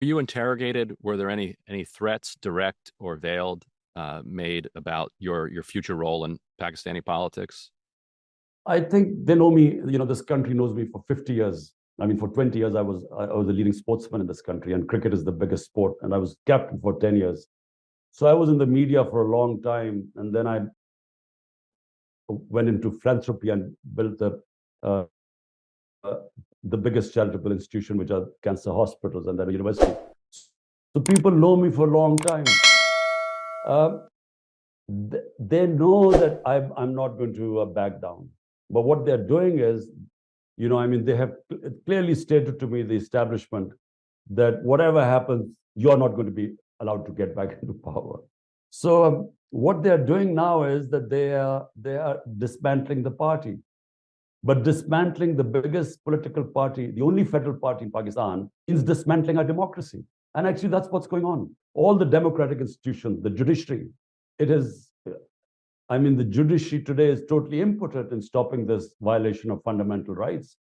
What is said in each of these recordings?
Were you interrogated? Were there any threats, direct or veiled, made about your future role in Pakistani politics? I think they know me, this country knows me for 50 years. I mean, for 20 years, I was a leading sportsman in this country, and cricket is the biggest sport. And I was captain for 10 years. So I was in the media for a long time. And then I went into philanthropy and built uh, uh, the biggest charitable institution, which are cancer hospitals and then a university. So people know me for a long time. Uh, they know that I'm not going to back down. But what they're doing is, I mean, they have clearly stated to me, the establishment, that whatever happens, you're not going to be allowed to get back into power. So what they're doing now is that they are dismantling the party, but dismantling the biggest political party, the only federal party in Pakistan, is dismantling our democracy. And actually, that's what's going on. All the democratic institutions, the judiciary, it is, I mean, the judiciary today is totally impotent in stopping this violation of fundamental rights.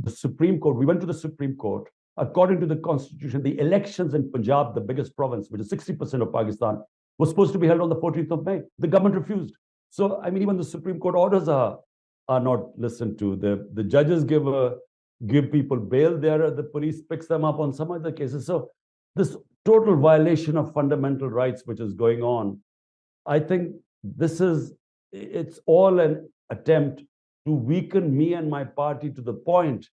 The Supreme Court, we went to the Supreme Court. According to the Constitution, the elections in Punjab, the biggest province, which is 60% of Pakistan, was supposed to be held on the 14th of May. The government refused. So, I mean, even the Supreme Court orders are not listened to. The judges give people bail there. The police picks them up on some other cases. So this total violation of fundamental rights, which is going on, I think it's all an attempt to weaken me and my party to the point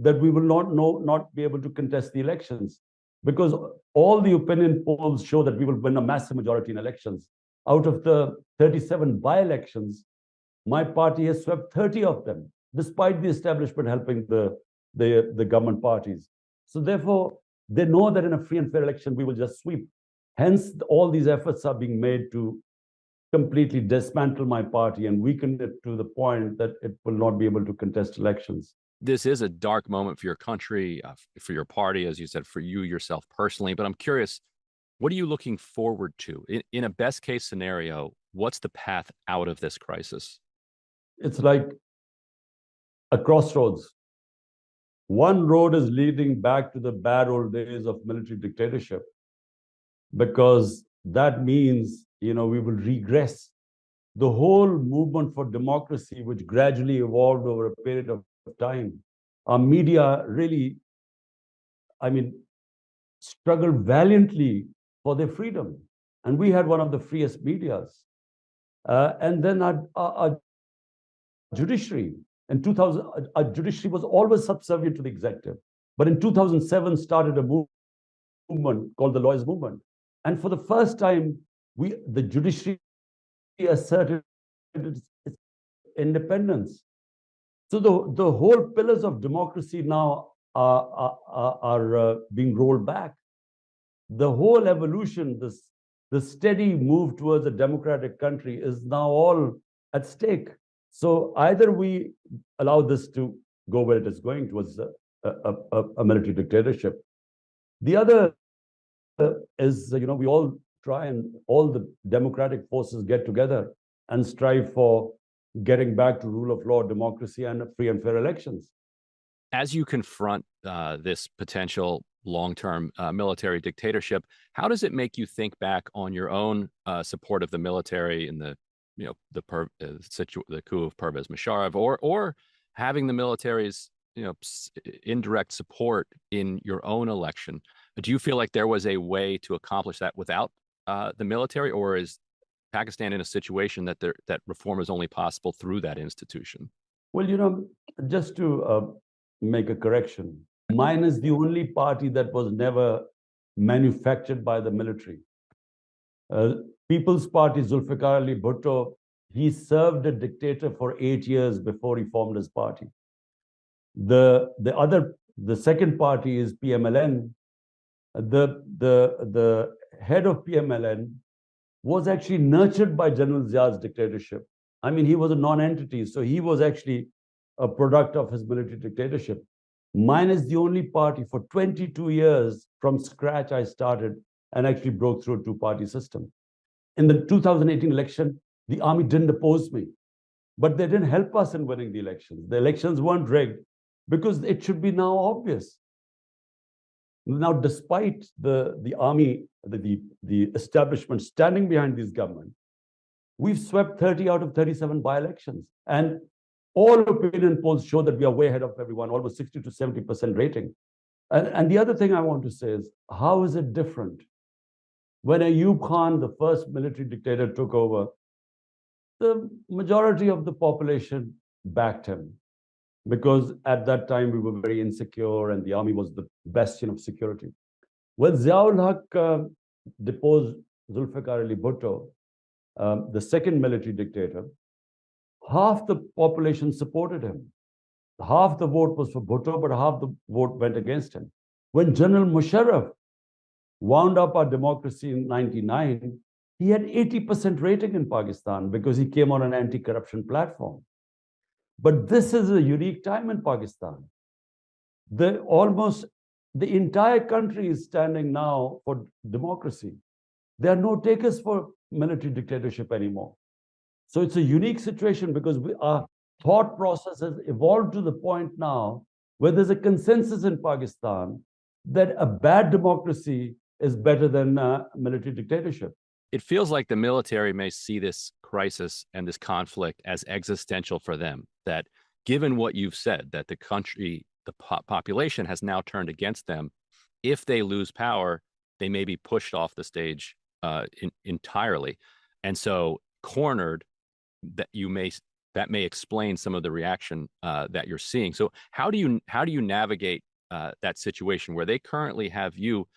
that we will not be able to contest the elections, because all the opinion polls show that we will win a massive majority in elections. Out of the 37 by-elections, my party has swept 30 of them, despite the establishment helping the government parties. So therefore, they know that in a free and fair election, we will just sweep. Hence, all these efforts are being made to completely dismantle my party and weaken it to the point that it will not be able to contest elections. This is a dark moment for your country, for your party, as you said, for you yourself personally. But I'm curious, what are you looking forward to in a best case scenario? What's the path out of this crisis? It's like a crossroads. One road is leading back to the bad old days of military dictatorship, because that means, we will regress. The whole movement for democracy, which gradually evolved over a period of time, our media really, I mean, struggled valiantly for their freedom. And we had one of the freest medias. And then our judiciary. In 2000, our judiciary was always subservient to the executive. But in 2007, started a movement called the Lawyers Movement. And for the first time, the judiciary asserted its independence. So the whole pillars of democracy now are being rolled back. The whole evolution, the steady move towards a democratic country, is now all at stake. So either we allow this to go where it is going, towards a military dictatorship. The other is, we all try, and all the democratic forces get together and strive for getting back to rule of law, democracy, and free and fair elections. As you confront this potential long-term military dictatorship, how does it make you think back on your own support of the military in the the coup of Pervez Musharraf, or having the military's indirect support in your own election? Do you feel like there was a way to accomplish that without the military, or is Pakistan in a situation that that reform is only possible through that institution? Well, just to make a correction, mine is the only party that was never manufactured by the military. People's Party, Zulfikar Ali Bhutto, he served a dictator for 8 years before he formed his party. The second party is PMLN. The head of PMLN was actually nurtured by General Zia's dictatorship. I mean, he was a non-entity, so he was actually a product of his military dictatorship. Mine is the only party. For 22 years, from scratch, I started and actually broke through a two-party system. In the 2018 election, the army didn't oppose me, but they didn't help us in winning the elections. The elections weren't rigged, because it should be now obvious. Now, despite the army, the establishment standing behind these government, we've swept 30 out of 37 by-elections. And all opinion polls show that we are way ahead of everyone, almost 60 to 70% rating. And the other thing I want to say is, how is it different? When Ayub Khan, the first military dictator, took over, the majority of the population backed him because at that time we were very insecure and the army was the bastion of security. When Ziaul Haq deposed Zulfikar Ali Bhutto, the second military dictator, half the population supported him. Half the vote was for Bhutto, but half the vote went against him. When General Musharraf wound up our democracy in 99, he had 80% rating in Pakistan because he came on an anti-corruption platform. But this is a unique time in Pakistan. Almost the entire country is standing now for democracy. There are no takers for military dictatorship anymore. So it's a unique situation because our thought process has evolved to the point now where there's a consensus in Pakistan that a bad democracy is better than military dictatorship. It feels like the military may see this crisis and this conflict as existential for them, that given what you've said, that the country, the population has now turned against them, if they lose power, they may be pushed off the stage entirely. And so cornered, that may explain some of the reaction that you're seeing. So how do you navigate that situation where they currently have you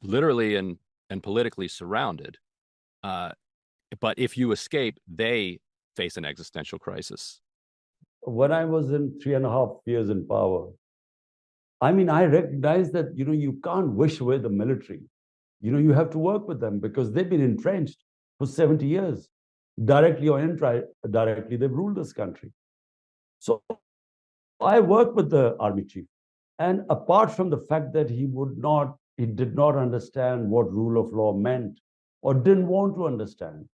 literally and politically surrounded, but if you escape, they face an existential crisis? When I was in 3.5 years in power, I mean, I recognize that, you can't wish away the military. You have to work with them because they've been entrenched for 70 years. Directly or indirectly, they've ruled this country. So I worked with the army chief. And apart from the fact that he did not understand what rule of law meant or didn't want to understand,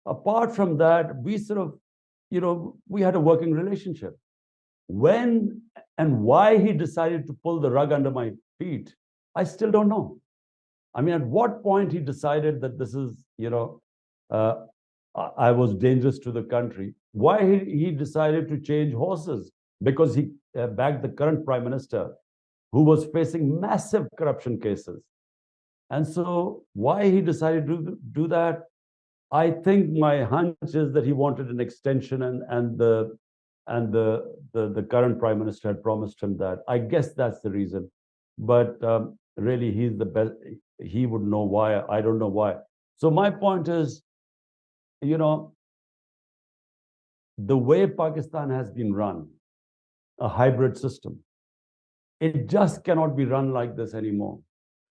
apart from that, we sort of, we had a working relationship. When and why he decided to pull the rug under my feet, I still don't know. I mean, at what point he decided that this is, I was dangerous to the country. Why he decided to change horses? Because he backed the current prime minister, who was facing massive corruption cases. And so why he decided to do that, I think my hunch is that he wanted an extension and the current prime minister had promised him that. I guess that's the reason. But really, he's the best. He would know why. I don't know why. So my point is, the way Pakistan has been run, a hybrid system, it just cannot be run like this anymore.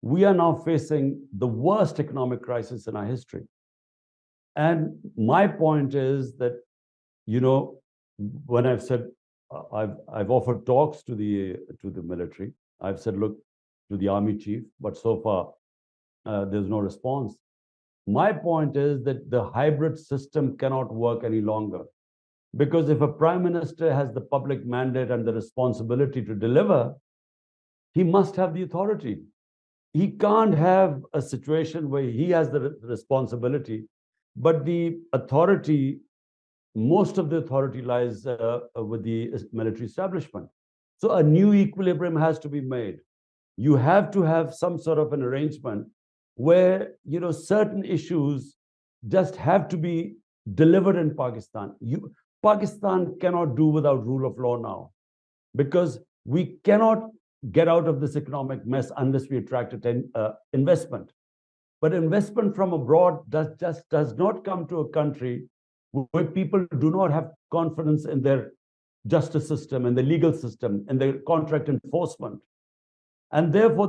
We are now facing the worst economic crisis in our history. And my point is that, when I've said, I've offered talks to the military, I've said, look, to the army chief, but so far there's no response. My point is that the hybrid system cannot work any longer. Because if a prime minister has the public mandate and the responsibility to deliver, he must have the authority. He can't have a situation where he has the responsibility, but the authority, most of the authority lies with the military establishment. So a new equilibrium has to be made. You have to have some sort of an arrangement where, certain issues just have to be delivered in Pakistan. Pakistan cannot do without rule of law now, because we cannot get out of this economic mess unless we attract investment. But investment from abroad does not come to a country where people do not have confidence in their justice system and the legal system and their contract enforcement. And therefore,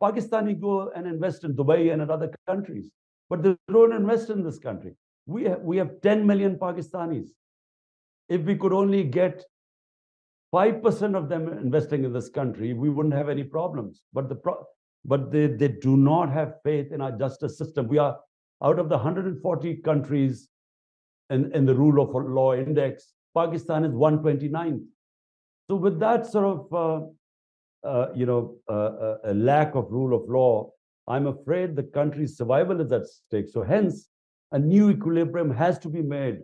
Pakistani go and invest in Dubai and in other countries, but they don't invest in this country. We have 10 million Pakistanis. If we could only get 5% of them investing in this country, we wouldn't have any problems. But they do not have faith in our justice system. We are out of the 140 countries in the rule of law index, Pakistan is 129th. So with that sort of a lack of rule of law, I'm afraid the country's survival is at stake. So hence, a new equilibrium has to be made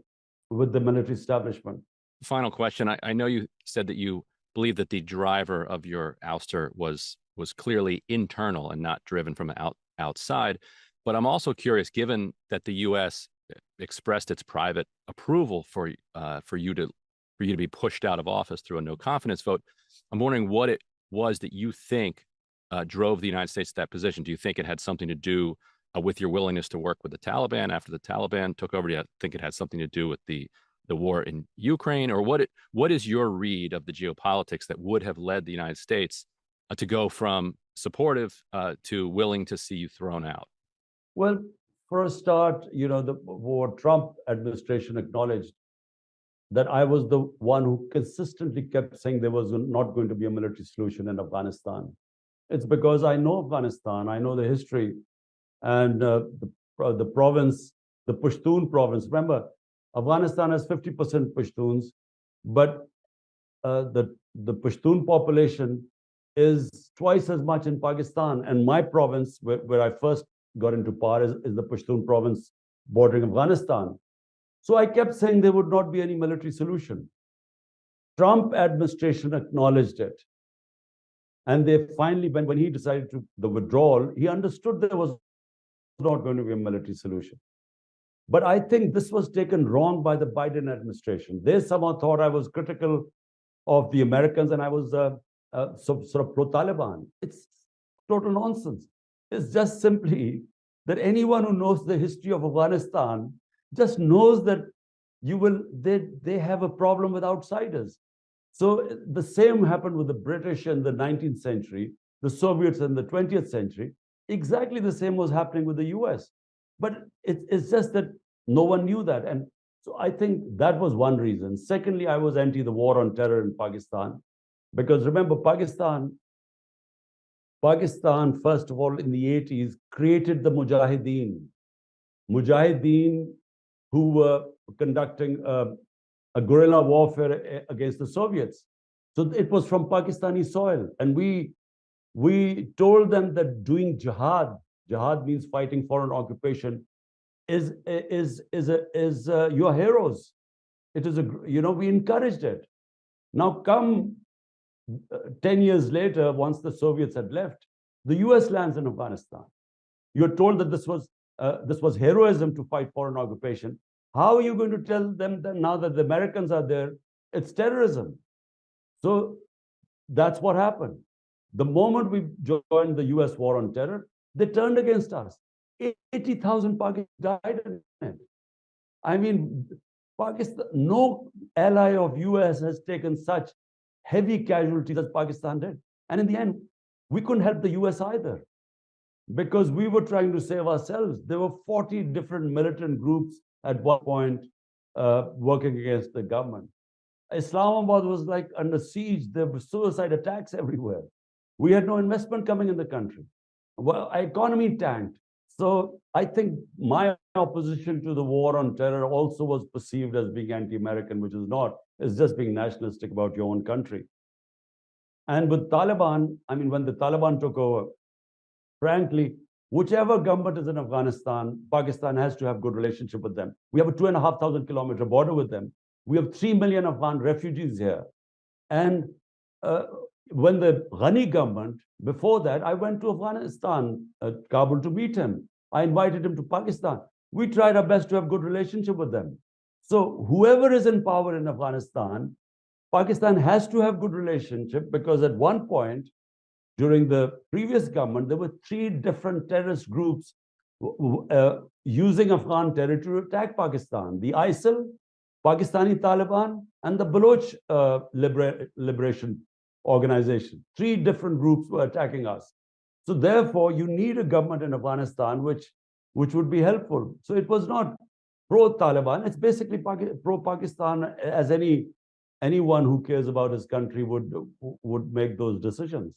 with the military establishment. Final question. I know you said that you believe that the driver of your ouster was clearly internal and not driven from outside. But I'm also curious, given that the U.S. expressed its private approval for you to be pushed out of office through a no confidence vote, I'm wondering what it was that you think drove the United States to that position. Do you think it had something to do with your willingness to work with the Taliban after the Taliban took over? Do you think it had something to do with the war in Ukraine, or what is your read of the geopolitics that would have led the United States to go from supportive to willing to see you thrown out? Well, for a start, the Trump administration acknowledged that I was the one who consistently kept saying there was not going to be a military solution in Afghanistan. It's because I know Afghanistan, I know the history, and the province, the Pashtun province. Remember, Afghanistan has 50% Pashtuns, but the Pashtun population is twice as much in Pakistan. And my province, where I first got into power, is the Pashtun province bordering Afghanistan. So I kept saying there would not be any military solution. Trump administration acknowledged it. And they finally, when he decided to the withdrawal, he understood there was not going to be a military solution. But I think this was taken wrong by the Biden administration. They somehow thought I was critical of the Americans and I was sort of pro-Taliban. It's total nonsense. It's just simply that anyone who knows the history of Afghanistan just knows that they have a problem with outsiders. So the same happened with the British in the 19th century, the Soviets in the 20th century. Exactly the same was happening with the US. But it's just that no one knew that. And so I think that was one reason. Secondly, I was anti the war on terror in Pakistan. Because remember, Pakistan, first of all, in the 80s, created the Mujahideen. Mujahideen who were conducting a guerrilla warfare against the Soviets. So it was from Pakistani soil. And we told them that doing jihad means fighting foreign occupation, is your heroes. It is we encouraged it. Now come 10 years later, once the Soviets had left, the US lands in Afghanistan. You're told that this was heroism to fight foreign occupation. How are you going to tell them that now that the Americans are there, it's terrorism? So that's what happened. The moment we joined the US war on terror, they turned against us. 80,000 Pakistanis died in it. I mean, Pakistan, no ally of US has taken such heavy casualties as Pakistan did. And in the end, we couldn't help the US either because we were trying to save ourselves. There were 40 different militant groups at one point working against the government. Islamabad was like under siege. There were suicide attacks everywhere. We had no investment coming in the country. Well, our economy tanked. So I think my opposition to the war on terror also was perceived as being anti-American, which is not. It's just being nationalistic about your own country. And with Taliban, I mean, when the Taliban took over, frankly, whichever government is in Afghanistan, Pakistan has to have good relationship with them. We have a 2,500 kilometer border with them. We have 3 million Afghan refugees here. And when the Ghani government, before that, I went to Afghanistan, Kabul, to meet him. I invited him to Pakistan. We tried our best to have good relationship with them. So whoever is in power in Afghanistan, Pakistan has to have good relationship because at one point, during the previous government, there were 3 different terrorist groups using Afghan territory to attack Pakistan. The ISIL, Pakistani Taliban, and the Baloch Liberation Organization. 3 different groups were attacking us. So therefore, you need a government in Afghanistan which would be helpful. So it was not pro-Taliban. It's basically pro-Pakistan, as anyone who cares about his country would make those decisions.